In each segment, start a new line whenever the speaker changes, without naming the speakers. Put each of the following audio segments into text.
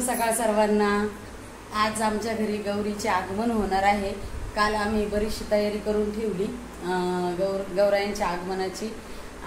सकाळ सर्वांना। आज आमच्या घरी गौरीचे आगमन होणार आहे। काल आम्ही बरीचशी तयारी करून ठेवली गौरायांच्या आगमनाची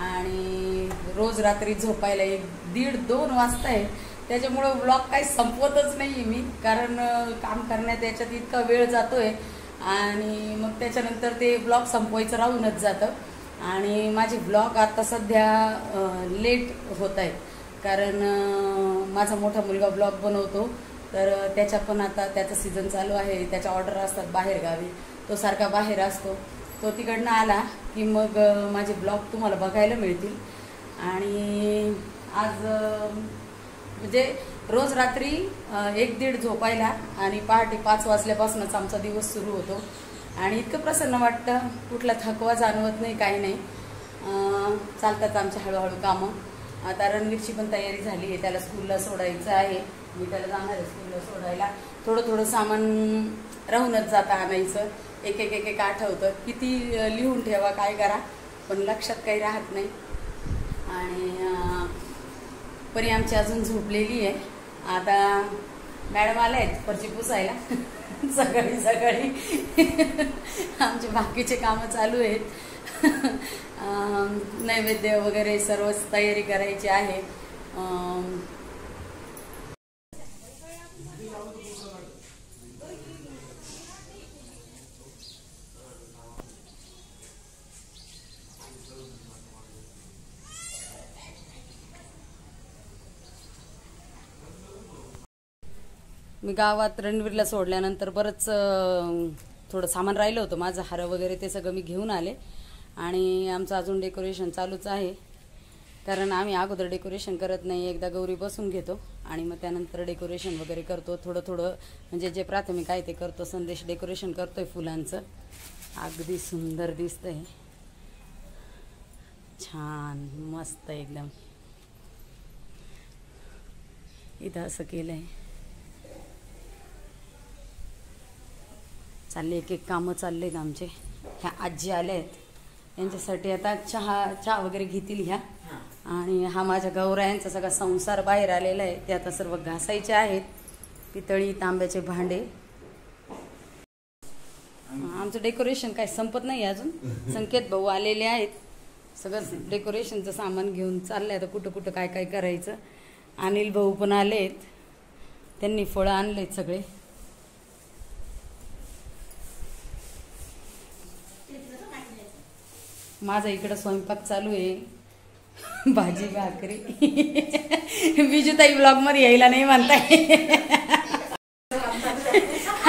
आणि रोज रात्री झोपायला 1-1:30-2 वाजता आहे। त्याच्यामुळे ब्लॉग काही संपवतच नाही मी, कारण काम करण्यात याच्यात इतका वेळ जातोय आणि मग त्याच्यानंतर ते ब्लॉग संपवायचं राहूनच जातं आणि माझे ब्लॉग आता सध्या लेट होत आहेत, कारण माझा मोठा मुलगा ब्लॉग बनवतो तर त्याचा पण आता त्याचा सीझन चालू आहे। त्याच्या ऑर्डर असतात बाहेर गावी, तो सारखा बाहेर असतो। तो तिकडनं आला की मग माझे ब्लॉग तुम्हाला बघायला मिळतील। आणि आज म्हणजे रोज रात्री 1-1:30 झोपायला आणि पहाटे 5 वाजल्यापासूनच आमचा दिवस सुरू होतो आणि इतकं प्रसन्न वाटतं, कुठला थकवा जाणवत नाही, काही नाही। चालतात आमच्या हळूहळू कामं। आता रणवीरची पण तयारी झाली आहे, त्याला स्कूलला सोडायचं आहे। मी त्याला जाणार आहे स्कूलला सोडायला। थोडं सामान राहूनच जातं आणायचं, एक आठवतं। किती लिहून ठेवा काय करा पण लक्षात काही राहत नाही। आणि परी आमची अजून झोपलेली आहे। आता मॅडम आल्या आहेत फरची पुसायला सकाळी आमचे बाकीचे कामं चालू आहेत। नैवेद्य वगैरे सर्वच तयारी करायची आहे। मी गावात रणवीरला सोडल्यानंतर बरंच थोडं सामान राहिलं होतं माझं, हार वगैरे ते सगळं मी घेऊन आले आणि आमचं अजून डेकोरेशन चालूच आहे, कारण आम्ही अगोदर डेकोरेशन करत नाही। एकदा गौरी बसून घेतो आणि मग त्यानंतर डेकोरेशन वगैरे करतो। थोडं म्हणजे जे प्राथमिक आहे ते करतो। संदेश डेकोरेशन करतोय फुलांचं, अगदी सुंदर दिसतंय, छान मस्त एकदम। इथं असं केलंय, चालले एक कामं चाललेत आमचे। ह्या आजी आल्या आहेत, यांच्यासाठी आता चहा वगैरे घेतील ह्या। आणि हा माझ्या गौरायांचा सगळा संसार बाहेर आलेला आहे, ते आता सर्व घासायचे आहेत। पितळी तांब्याचे भांडे। आमचं डेकोरेशन काही संपत नाही अजून। संकेत भाऊ आलेले आहेत, सगळं डेकोरेशनचं सामान घेऊन चाललंय आता कुठं काय करायचं। अनिल भाऊ पण आलेत, त्यांनी फळं आणलेत सगळे। माझा इकडं स्वयंपाक चालू आहे, भाजी भाकरी। विजूताई ब्लॉग मध्ये यायला नाही म्हणताय।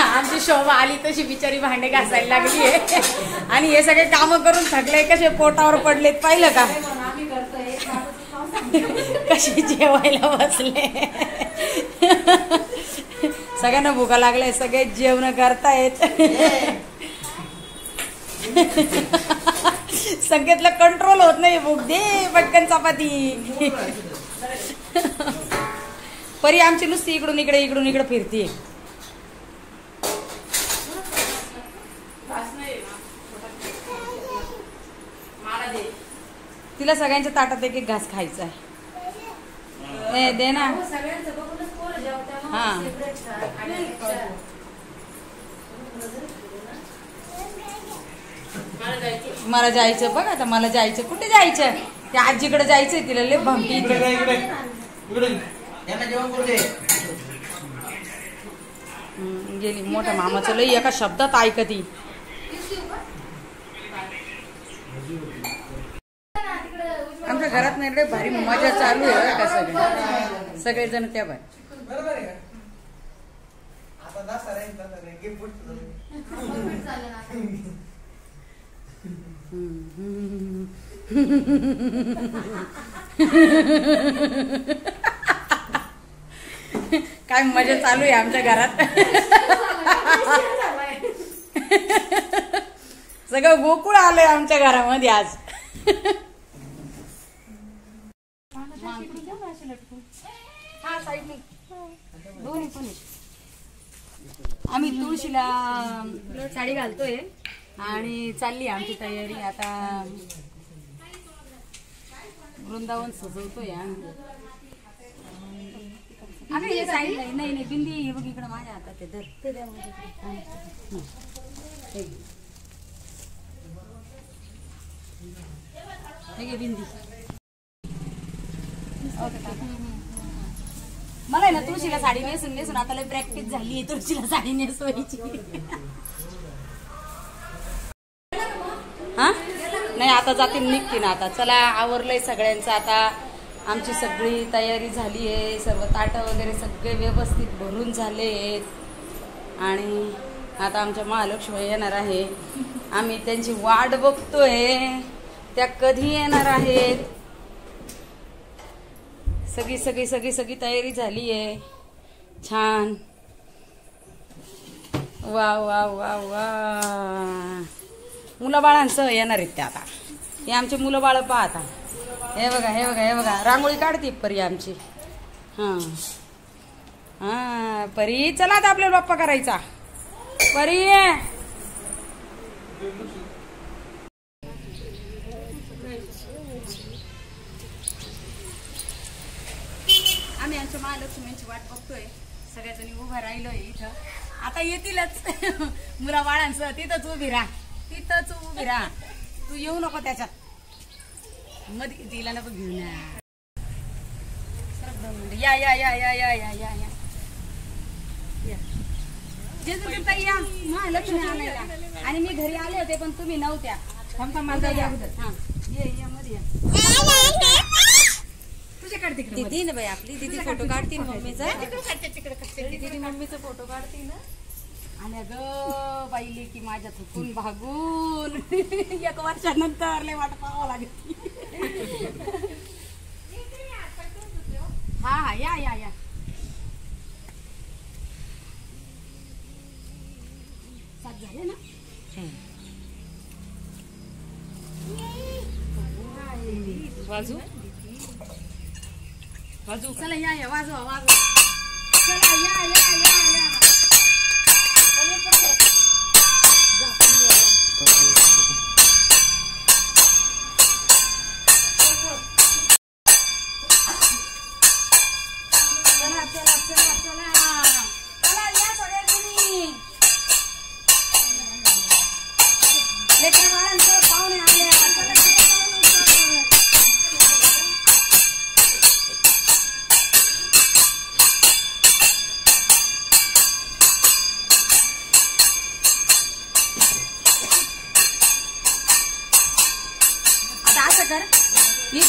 आमची शोभा आली तशी बिचारी भांडे घासायला लागली आहे आणि हे सगळे कामं करून थकले, कसे पोटावर पडलेत पाहिलं का, कशी जेवायला बसले। सगळ्यांना भुका लागलाय, सगळे जेवण करतायत। संकेतला कंट्रोल होत नाही, भूक दे पटकन चपाती। परी आमची नुसती इकडून इकडे फिरतीये। तिला सगळ्यांच्या ताटात एक घास खायचा आहे। दे ना। हा मला जायचं बघ, आता मला जायचं। कुठे जायचं? त्या आजीकडे जायचंय, तिला लय भमती। गेली मोठ्या मामाचं लय एका शब्दात ऐकती। आमच्या घरात नाही रे, भारी मजा चालू आहे का सगळेजण त्या बाय। काय मजा चालू आहे आमच्या घरात। सगळं गोकुळ आलंय आमच्या घरामध्ये आज। आम्ही तुळशीला साडी घालतोय आणि चालली आमची तयारी। आता वृंदावन सजवतोय आम्ही। अगं हे साईड नाही नाही बिंदी हे बघ इकडं माझ्या हातात आहे धर ते द्या हे बिंदी मला ना तुळशीला साडी नेसून नेसून आता लय प्रॅक्टिस झाली आहे तुळशीला साडी नेसवायची. हा नाही आता जातील निघते ना आता. चला आवरलंय सगळ्यांचं आता. आमची सगळी तयारी झाली आहे. सर्व ताटं वगैरे सगळे व्यवस्थित भरून झाले आहेत आणि आता आमच्या महालक्ष्मी येणार आहे. आम्ही त्यांची वाट बघतोय त्या कधी येणार आहेत. सगळी सगळी सगळी सगळी तयारी झाली आहे छान. वा वा वा वा मुलं बाळांसह येणार आहेत त्या आता. हे आमचे मुलं बाळ पाहता. हे बघा हे बघा हे बघा रांगोळी काढते परी आमची. हां हां परी चला आता आपल्याला बाप्पा करायचा. परी आम्ही आमच्या महालक्ष्मीची वाट बघतोय. सगळ्याजणी उभा राहिलोय इथं. आता येतीलच मुला बाळांसह. तिथंच उभी राहा तिथंच उभी राहा. तू येऊ नको त्याच्यात मध्ये तिला नको घेऊन या या या या या या या या जेजुरी या महालक्ष्मी आणायला. आणि मी घरी आले होते पण तुम्ही नव्हत्या. थांबा माझा या हा ये या मध्ये तुझ्याकडे तिकडे दीदी ना बाई आपली दीदी फोटो काढती मम्मीचा. दीदी मम्मीचा फोटो काढती ना. आल्या ग बाईले की माझ्या थकून भागून 1 वर्षानंतर लय वाट पाहावं लागेल. हा हा या या या सात झाले ना. वाजू वाजू चला या या वाजवा वाजवा चला या या या या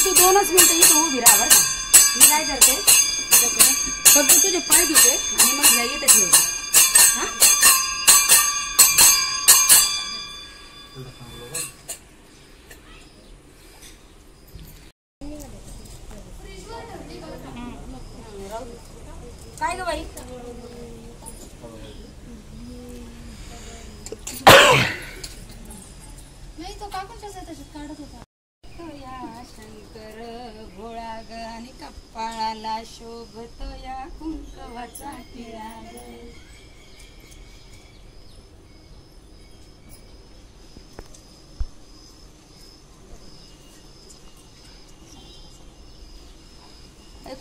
तू 2च मिनिटं इथं उभी राहा बरं का. मी काय करते फक्त तुझे पाय घेते आणि मग इथे ठेवते. हा काय ग बाई
नाही तो काकूच्या त्याच्यात काढत होता.
शंकर भोळा ग आणि कपाळाला शोभत या कुंकवाचा टिळा ग.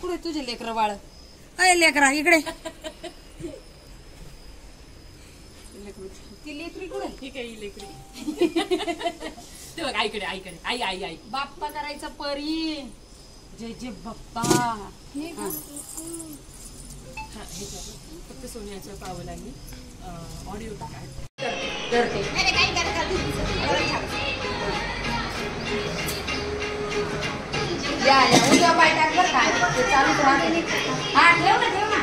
कुठे तुझे लेकर बाळ. अय लेकरा इकडे. ती लेकरी कुठे.
ठीक आहे लेकरी. ते बघ आईकडे आईकडे आई आई आई
बाप्पा करायचा परी. जय जय बाप्पा.
फक्त सोन्याच्या पावला मी ऑडिओ
करते. या या उद्या पाय टाक बरं का. ते चालूच राहते. हा ठेव ना ठेव ना.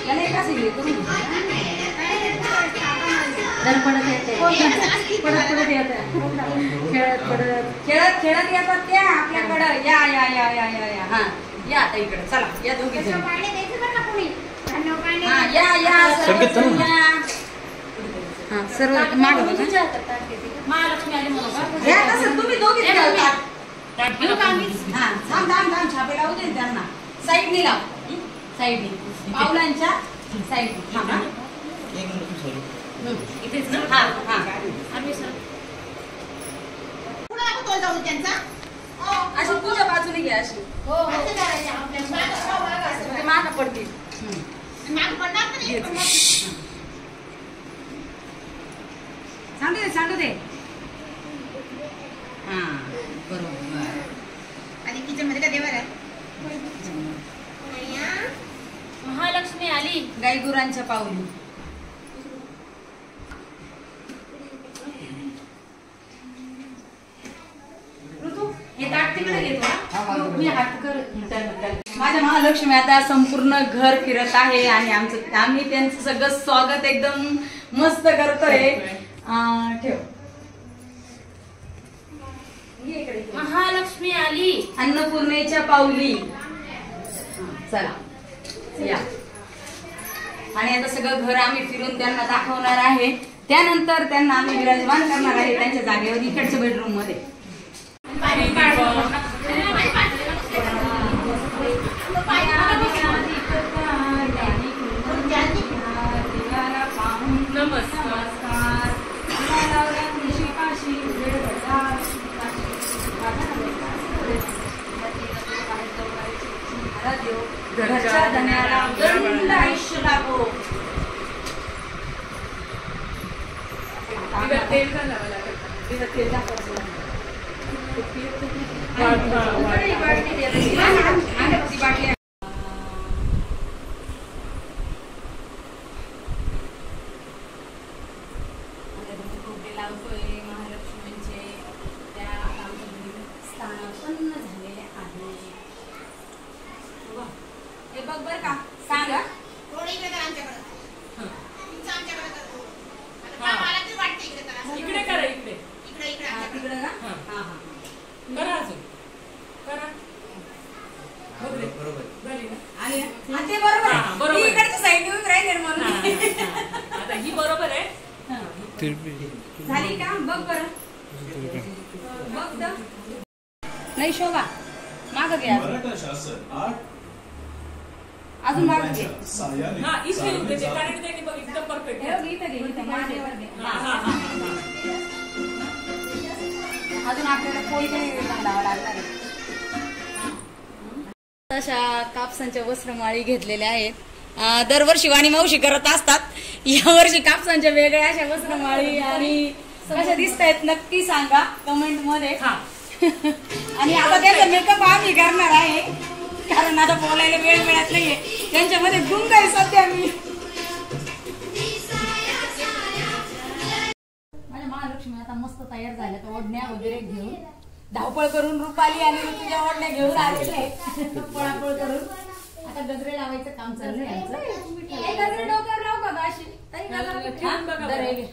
याला एका सिगरेट करून पडत येते पडत पडत येत खेळत पडत खेळत खेळत येतात त्या आपल्याकडं. या या या या या या हा या आता इकडे चला या दोघी जण. हा या या हा सर्व माग महालक्ष्मी आली म्हणून घ्या तसं तुम्ही दोघी घेऊ का. हा थांब थांब थांब छापे लावू दे त्यांना. साईडनी लाव साईडनी पावलांच्या साईडनी. थांब हा इथेच ना. हा हा आम्ही सर पुढे नको तो जाऊ त्यांचा. अशी तुझ्या बाजूने घ्या अशी. हो सांडू दे. हा बरोबर.
आणि किचन मध्ये काय देवर आहे?
महालक्ष्मी आली.
गाई गुरांच्या पावली. हे ताट तिकडे घेतो. मी हात कर. माझ्या महालक्ष्मी आता संपूर्ण घर फिरत आहे आणि आम्ही त्यांचं सगळं स्वागत एकदम मस्त करतोय. ठेव.
महालक्ष्मी आली.
अन्नपूर्णेच्या पावली. चला या. आणि आता सगळं घर आम्ही फिरून त्यांना दाखवणार आहे. त्यानंतर त्यांना आम्ही विराजमान करणार आहे त्यांच्या जागेवर इकडच्या बेडरूम मध्ये. घरच्या धन्याला दंड आयुष्य लाभो. तेल दाखवायचं. लावतोय महालक्ष्मीचे. त्या स्थानापन्न झालेले आहे. हे बघ बर का सांगा.
इकडे करा. इकडे
तिकडे का? हा हा
करा. अजून करा. बरोबर
आली ना? ते बरोबर आहे.
बरोबर.
इकडच्या साईड येऊन राहिले म्हणून.
आता ही बरोबर आहे.
झाली का? बघ बरं. बघ नाही शोभा माग घ्या. अजून माग घे.
हा इथे येऊ दे. कारण ते बघ एकदम परफेक्ट आहे.
इथं घे. इथं मानेवर घे. अजून आपल्याला पोळी बांधावं लागणार आहे. अशा कापसांच्या वस्त्रमाळी घेतलेल्या आहेत. दरवर्षी वाणी मावशी करत असतात. यावर्षी कापसांच्या वेगळ्या अशा वस्त्रमाळी आणि कशा दिसत आहेत नक्की सांगा कमेंट मध्ये. आणि आता त्याचा मेकअप आम्ही करणार आहे कारण आता बोलायला वेळ मिळत नाहीये. त्यांच्यामध्ये गुंग आहे सध्या मी. माझ्या महालक्ष्मी आता मस्त तयार झाल्या. तर ओढण्या वगैरे घेऊन धावपळ करून रुपाली आणि ऋतूच्या ओढण्या घेऊन आलेले आहेत. पळापळ करून आता गजरे लावायचं काम चालू आहे यांचं. हे गजरे डोक्यावर लावू का अशी?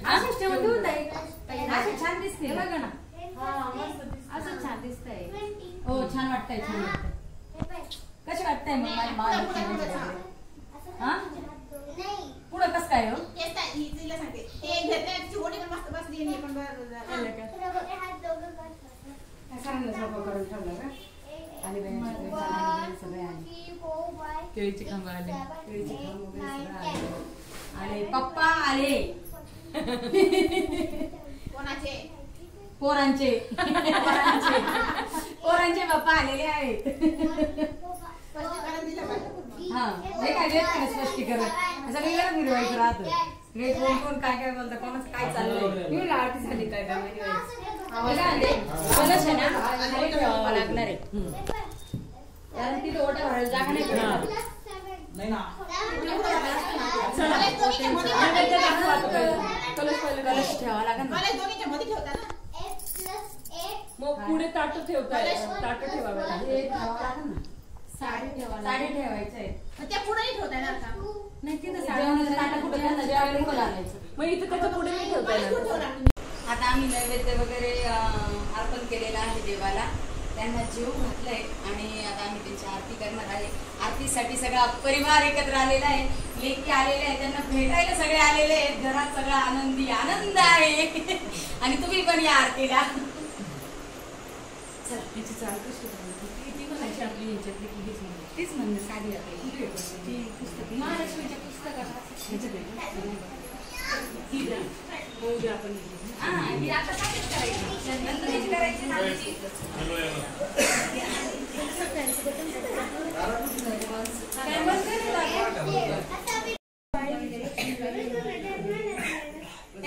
असंच ठेवून देऊन जाईल. असं छान दिसते बघा ना. असं छान दिसतंय. हो छान वाटतंय. छान वाटतंय. कशी वाटतंय मग माझी महालक्ष्मी? हा पुढं कसं काय हो?
केळीचे खांब आले.
आले पप्पा आले. पोरांचे पप्पा आलेले आहेत. हा हे काय देत नाही स्पष्टीकरण. सगळीकडे मिरवायचं राहतं. हे कोण कोण काय काय बोलतं कोणाचं काय चाललंय. आरती झाली काय काय कलश आहे ना खाली ठेवावं लागणार आहे कारण तिथे ओटा भरायला जागा नाही पडत. कलश ठेवावा लागेल ना.
मग पुढे ताट ठेवताय. ताट ठेवावं लागेल
ना. साडी ठेवायचं आहे.
त्या पुढे ठेवता येणार का?
नाही तिथं जेवणाचं ताट कुठे जेवायला कुठं घालायचं.
मग इथं त्याच्या पुढे नाही ठेवता येणार.
आता आम्ही नैवेद्य वगैरे अर्पण केलेला आहे देवाला. त्यांना जेव घातलंय आणि आता आम्ही त्यांची आरती करणार आहे. आरतीसाठी सगळा परिवार एकत्र आलेला आहे. लेकी आलेले आहे. त्यांना भेटायला सगळे आलेले आहेत. घरात सगळा आनंदी आनंद आहे. आणि तुम्ही पण या आरतीला.
चला तिची चाल कशी ती म्हणायची आपली ह्याच्यातली की हेच म्हणायची.
तीच म्हणजे साडी आपली पुस्तक महालक्ष्मीच्या पुस्तकात
आपण
आता साडीच करायची. नंतर करायची.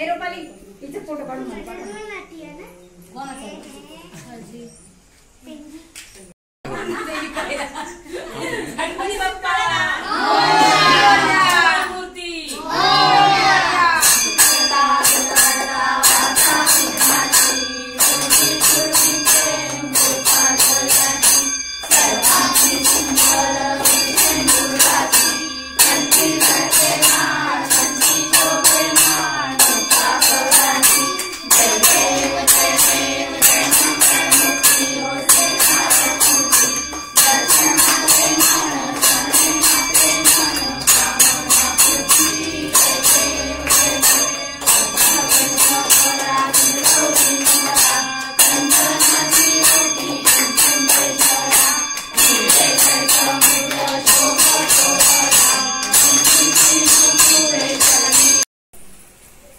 रुपाली तिचं
फोटो काढून मला.
गणपती बाप्पा मूर्ती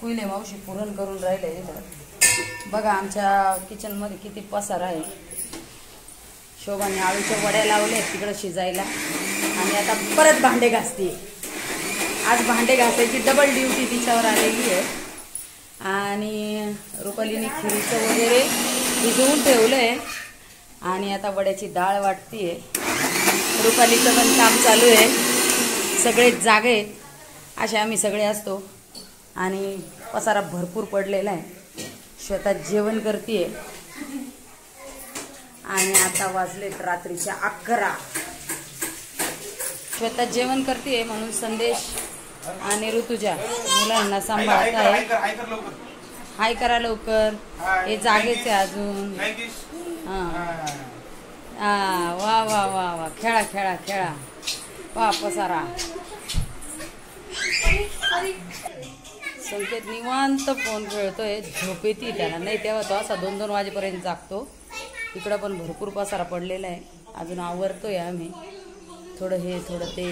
कुईले मावशी पुरण करून राहिले इथं. बघा आमच्या किचन मध्ये किती पसार आहे. शोभाने आळूच्या वड्या लावल्या तिकडं शिजायला आणि आता परत भांडे घासते. आज भांडे घासायची डबल ड्युटी तिच्यावर आलेली आहे. आणि रुपालीने खिरीचं वगैरे भिजवून ठेवलंय आणि आता वड्याची डाळ वाटतीये. रुपालीचं पण काम चालू आहे. सगळे जागे आहेत. असे आम्ही सगळे असतो आणि पसारा भरपूर पडलेला आहे. श्वेता जेवण करतीये आणि आता वाजलेत रात्रीच्या 11. श्वेता जेवण करतीये म्हणून संदेश आणि ऋतुजा मुलांना सांभाळत आहे. हाय करा लवकर. हे जागेच आहे अजून. हा वा वा वा वा. खेळा खेळा खेळा. वा पसारा. संकेत निवांत फोन खेळतोय. झोप येते त्याला. नाही तेव्हा तो असा 2-2 वाजेपर्यंत जागतो. इकडं पण भरपूर पसारा पडलेला आहे. अजून आवरतोय आम्ही. थोडं हे थोडं ते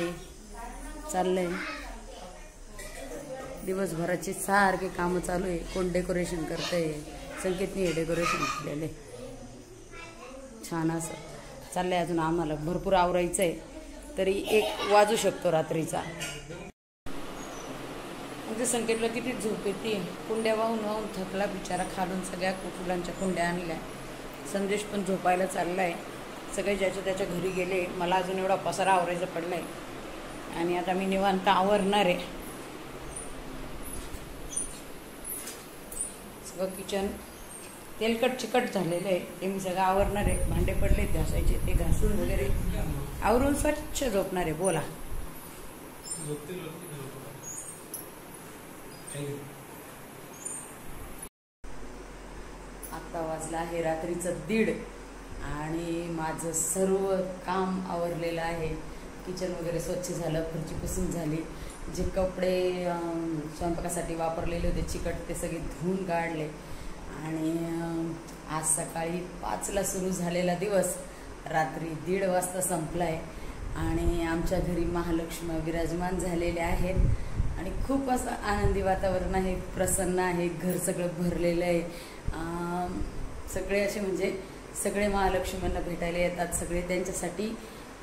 चाललंय. दिवसभराची सारखे कामं चालू आहे. कोण डेकोरेशन करतंय. संकेतने हे डेकोरेशन केलेलं छान असं चाललंय. अजून आम्हाला भरपूर आवरायचं आहे. तरी 1 वाजू शकतो रात्रीचा. म्हणजे संकेतला किती झोप येते. कुंड्या वाहून वाहून थकला बिचारा. खालून सगळ्या फुलांच्या कुंड्या आणल्या. संदेश पण झोपायला चाललाय. सगळे ज्याच्या त्याच्या घरी गेले. मला अजून एवढा पसारा आवरायचा पडलाय आणि आता मी निवांत आवरणार आहे. सगळं किचन तेलकट चिकट झालेलं आहे. ते मी सगळं आवरणार आहे. भांडे पडले घासायचे ते घासून वगैरे आवरून स्वच्छ झोपणार आहे. बोला. आता वाजला आहे रात्रीचं 1:30 आणि माझं सर्व काम आवरलेलं आहे. किचन वगैरे स्वच्छ झालं. फरची पुसून झाली. जे कपडे स्वयंपाकासाठी वापरलेले होते चिकट ते सगळे धुवून काढले. आणि आज सकाळी 5ला सुरू झालेला दिवस रात्री 1:30 वाजता संपलाय. आणि आमच्या घरी महालक्ष्मी विराजमान झालेले आहेत आणि खूप असं आनंदी वातावरण आहे. प्रसन्न आहे. घर सगळं भरलेलं आहे. सगळे असे म्हणजे सगळे महालक्ष्म्यांना भेटायला येतात. सगळे त्यांच्यासाठी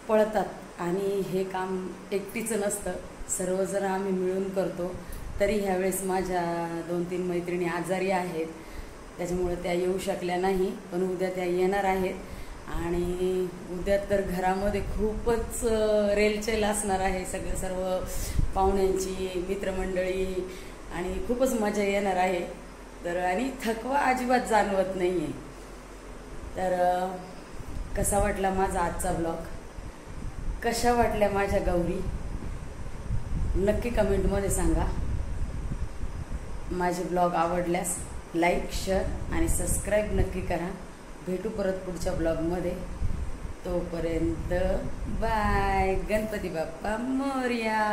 पळतात आणि हे काम एकटीचं नसतं. सर्वजण आम्ही मिळून करतो. तरी ह्यावेळेस माझ्या 2-3 मैत्रिणी आजारी आहेत. त्याच्यामुळे त्या येऊ शकल्या नाही. पण उद्या त्या येणार आहेत. आणि उद्या तर घरामध्ये खूपच रेलचेल असणार आहे. सर्व पाहुण्यांची मित्रमंडळी आणि खूपच मजा येणार आहे. तर आणि थकवा अजिबात जाणवत नाही आहे. तर कसा वाटला माझा आजचा ब्लॉग. कशा वाटल्या माझ्या गौरी नक्की कमेंटमध्ये सांगा. माझे ब्लॉग आवडल्यास लाईक शेअर आणि सबस्क्राईब नक्की करा. भेटू परत पुढच्या ब्लॉगमध्ये. तोपर्यंत बाय. गणपती बाप्पा मोरया.